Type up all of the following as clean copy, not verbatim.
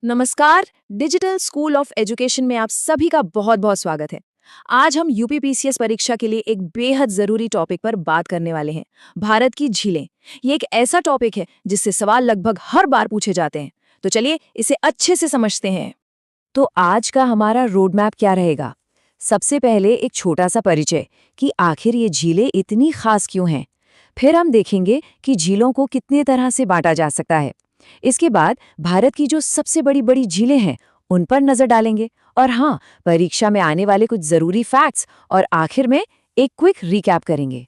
नमस्कार। Digital school of education में आप सभी का बहुत बहुत स्वागत है। आज हम यूपीपीसीएस परीक्षा के लिए एक बेहद जरूरी टॉपिक पर बात करने वाले हैं, भारत की झीलें। ये एक ऐसा टॉपिक है जिससे सवाल लगभग हर बार पूछे जाते हैं, तो चलिए इसे अच्छे से समझते हैं। तो आज का हमारा रोड मैप क्या रहेगा? सबसे पहले एक छोटा सा परिचय कि आखिर ये झीलें इतनी खास क्यों हैं। फिर हम देखेंगे कि झीलों को कितने तरह से बांटा जा सकता है। इसके बाद भारत की जो सबसे बड़ी बड़ी झीलें हैं उन पर नजर डालेंगे, और हाँ, परीक्षा में आने वाले कुछ जरूरी फैक्ट्स, और आखिर में एक क्विक रिकैप करेंगे।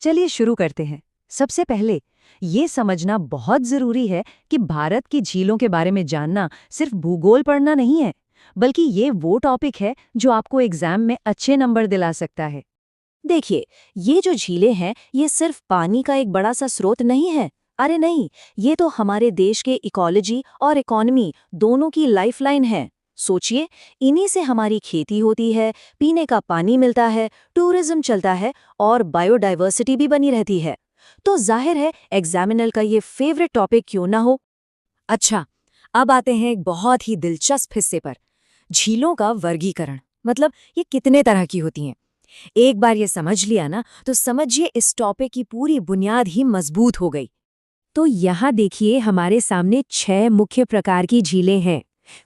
चलिए शुरू करते हैं। सबसे पहले ये समझना बहुत जरूरी है कि भारत की झीलों के बारे में जानना सिर्फ भूगोल पढ़ना नहीं है, बल्कि ये वो टॉपिक है जो आपको एग्जाम में अच्छे नंबर दिला सकता है। देखिए, ये जो झीलें हैं ये सिर्फ पानी का एक बड़ा सा स्रोत नहीं है। अरे नहीं, ये तो हमारे देश के इकोलॉजी और इकोनॉमी दोनों की लाइफलाइन है। सोचिए, इन्हीं से हमारी खेती होती है, पीने का पानी मिलता है, टूरिज्म चलता है और बायोडाइवर्सिटी भी बनी रहती है। तो जाहिर है एग्जामिनर का ये फेवरेट टॉपिक क्यों ना हो। अच्छा, अब आते हैं एक बहुत ही दिलचस्प हिस्से पर, झीलों का वर्गीकरण। मतलब ये कितने तरह की होती हैं। एक बार ये समझ लिया ना, तो समझिए इस टॉपिक की पूरी बुनियाद ही मजबूत हो गई। तो यहाँ देखिए, हमारे सामने 6 मुख्य प्रकार की झीलें हैं।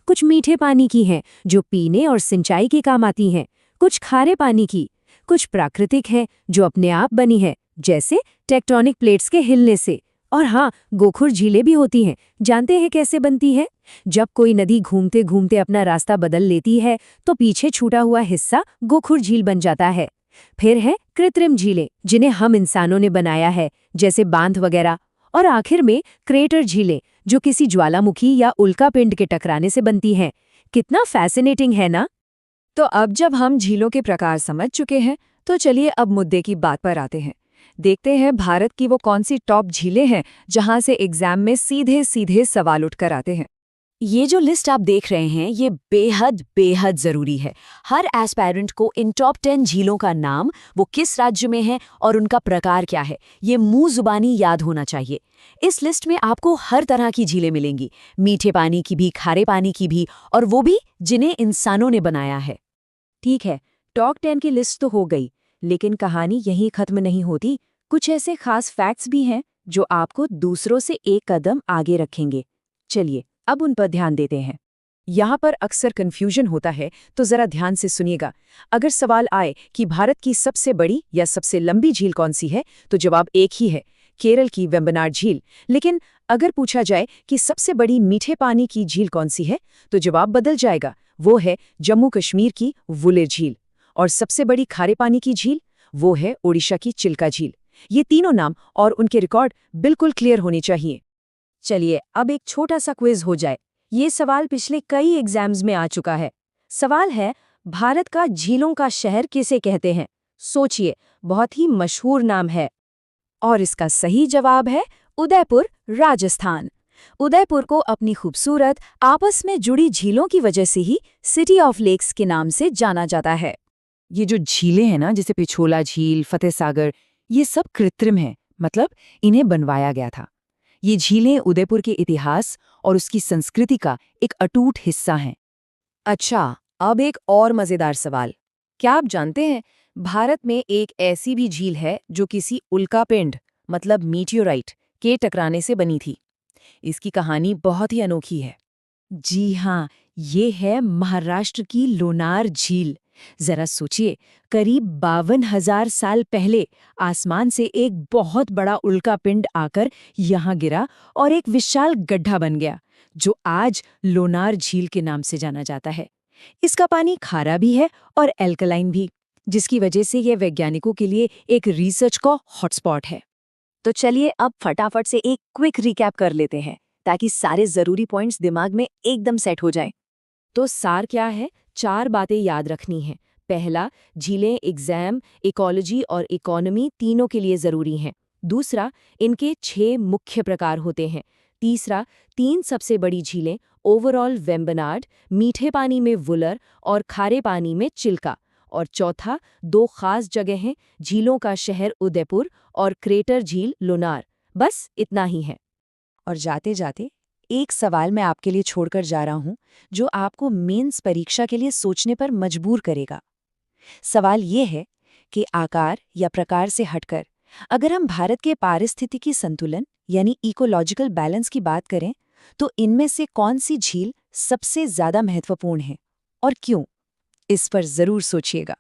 कुछ मीठे पानी की हैं जो पीने और सिंचाई के काम आती हैं, कुछ खारे पानी की, कुछ प्राकृतिक हैं जो अपने आप बनी है, जैसे टेक्टोनिक प्लेट्स के हिलने से। और हाँ, गोखुर झीलें भी होती हैं। जानते हैं कैसे बनती है? जब कोई नदी घूमते घूमते अपना रास्ता बदल लेती है तो पीछे छूटा हुआ हिस्सा गोखुर झील बन जाता है। फिर है कृत्रिम झीलें, जिन्हें हम इंसानों ने बनाया है, जैसे बांध वगैरह। और आखिर में क्रेटर झीलें, जो किसी ज्वालामुखी या उल्कापिंड के टकराने से बनती हैं। कितना फैसिनेटिंग है ना? तो अब जब हम झीलों के प्रकार समझ चुके हैं, तो चलिए अब मुद्दे की बात पर आते हैं। देखते हैं भारत की वो कौन सी टॉप झीलें हैं जहां से एग्जाम में सीधे सीधे सवाल उठकर आते हैं। ये जो लिस्ट आप देख रहे हैं ये बेहद बेहद जरूरी है। हर एस्पायरेंट को इन टॉप 10 झीलों का नाम, वो किस राज्य में है और उनका प्रकार क्या है, ये मुंह जुबानी याद होना चाहिए। इस लिस्ट में आपको हर तरह की झीलें मिलेंगी, मीठे पानी की भी, खारे पानी की भी, और वो भी जिन्हें इंसानों ने बनाया है। ठीक है, टॉप 10 की लिस्ट तो हो गई, लेकिन कहानी यहीं खत्म नहीं होती। कुछ ऐसे खास फैक्ट्स भी हैं जो आपको दूसरों से एक कदम आगे रखेंगे। चलिए अब उन पर ध्यान देते हैं। यहाँ पर अक्सर कंफ्यूजन होता है, तो जरा ध्यान से सुनिएगा। अगर सवाल आए कि भारत की सबसे बड़ी या सबसे लंबी झील कौन सी है, तो जवाब एक ही है, केरल की वेम्बनाड झील। लेकिन अगर पूछा जाए कि सबसे बड़ी मीठे पानी की झील कौन सी है, तो जवाब बदल जाएगा, वो है जम्मू कश्मीर की वुलेर झील। और सबसे बड़ी खारे पानी की झील, वो है ओडिशा की चिल्का झील। ये तीनों नाम और उनके रिकॉर्ड बिल्कुल क्लियर होने चाहिए। चलिए अब एक छोटा सा क्विज हो जाए। ये सवाल पिछले कई एग्जाम्स में आ चुका है। सवाल है, भारत का झीलों का शहर किसे कहते हैं? सोचिए, बहुत ही मशहूर नाम है। और इसका सही जवाब है उदयपुर, राजस्थान। उदयपुर को अपनी खूबसूरत आपस में जुड़ी झीलों की वजह से ही सिटी ऑफ लेक्स के नाम से जाना जाता है। ये जो झीलें हैं ना, जैसे पिछोला झील, फतेह सागर, ये सब कृत्रिम हैं, मतलब इन्हें बनवाया गया था। ये झीलें उदयपुर के इतिहास और उसकी संस्कृति का एक अटूट हिस्सा हैं। अच्छा, अब एक और मजेदार सवाल। क्या आप जानते हैं भारत में एक ऐसी भी झील है जो किसी उल्कापिंड, मतलब मीटियोराइट, के टकराने से बनी थी? इसकी कहानी बहुत ही अनोखी है। जी हाँ, ये है महाराष्ट्र की लोनार झील। जरा सोचिए, करीब 52,000 साल पहले आसमान से एक बहुत बड़ा उल्कापिंड आकर यहाँ गिरा और एक विशाल गड्ढा बन गया, जो आज लोनार झील के नाम से जाना जाता है। इसका पानी खारा भी है और एल्कलाइन भी, जिसकी वजह से यह वैज्ञानिकों के लिए एक रिसर्च का हॉटस्पॉट है। तो चलिए अब फटाफट से एक क्विक रिकैप कर लेते हैं, ताकि सारे जरूरी पॉइंट्स दिमाग में एकदम सेट हो जाएं। तो सार क्या है? 4 बातें याद रखनी हैं। पहला, झीलें एग्जाम, इकोलॉजी और इकोनॉमी तीनों के लिए जरूरी हैं। दूसरा, इनके 6 मुख्य प्रकार होते हैं। तीसरा, 3 सबसे बड़ी झीलें, ओवरऑल वेम्बनाड, मीठे पानी में वुलर और खारे पानी में चिल्का। और चौथा, 2 खास जगहें, झीलों का शहर उदयपुर और क्रेटर झील लोनार। बस इतना ही है। और जाते जाते एक सवाल मैं आपके लिए छोड़कर जा रहा हूं, जो आपको मेंस परीक्षा के लिए सोचने पर मजबूर करेगा। सवाल ये है कि आकार या प्रकार से हटकर अगर हम भारत के पारिस्थितिकी संतुलन यानी इकोलॉजिकल बैलेंस की बात करें, तो इनमें से कौन सी झील सबसे ज्यादा महत्वपूर्ण है और क्यों? इस पर जरूर सोचिएगा।